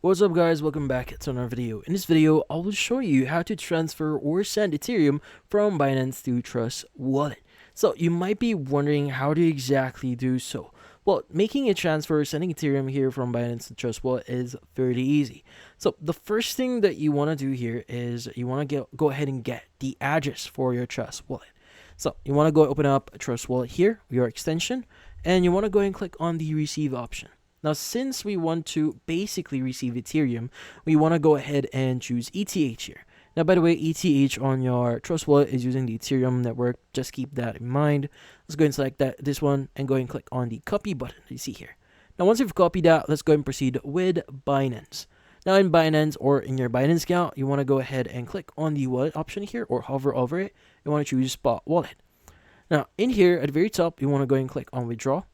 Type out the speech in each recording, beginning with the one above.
What's up guys, welcome back to another video. In this video, I will show you how to transfer or send Ethereum from Binance to Trust Wallet. So you might be wondering how to exactly do so. Well, making a transfer, sending Ethereum here from Binance to Trust Wallet is fairly easy. So the first thing that you want to do here is you want to go ahead and get the address for your Trust Wallet. So you want to go open up Trust Wallet here, your extension, and you want to go and click on the receive option. Now, since we want to basically receive Ethereum, we want to go ahead and choose ETH here. Now, by the way, ETH on your Trust Wallet is using the Ethereum network. Just keep that in mind. Let's go and select this one and go and click on the copy button you see here. Now, once you've copied that, let's go and proceed with Binance. Now, in Binance or in your Binance account, you want to go ahead and click on the wallet option here or hover over it. You want to choose Spot Wallet. Now, in here at the very top, you want to go and click on Withdraw.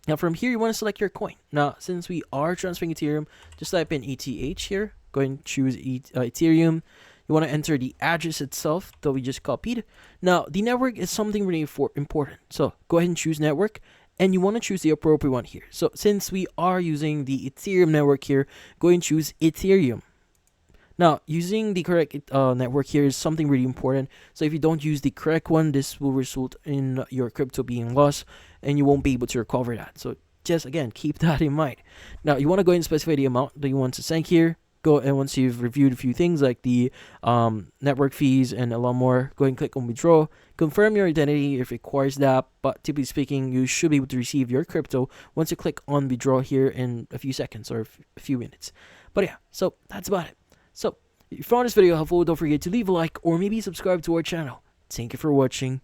Now from here, you want to select your coin. Now, since we are transferring Ethereum, just type in ETH here. Go and choose Ethereum. You want to enter the address itself that we just copied. Now, the network is something really important. So go ahead and choose network. And you want to choose the appropriate one here. So since we are using the Ethereum network here, go and choose Ethereum. Now, using the correct network here is something really important. So if you don't use the correct one, this will result in your crypto being lost and you won't be able to recover that. So just again, keep that in mind. Now, you want to go and specify the amount that you want to send here. Go and once you've reviewed a few things like the network fees and a lot more, go and click on withdraw. Confirm your identity if it requires that, but typically speaking, you should be able to receive your crypto once you click on withdraw here in a few seconds or a few minutes. But yeah, so that's about it. So, if you found this video helpful, don't forget to leave a like or maybe subscribe to our channel. Thank you for watching.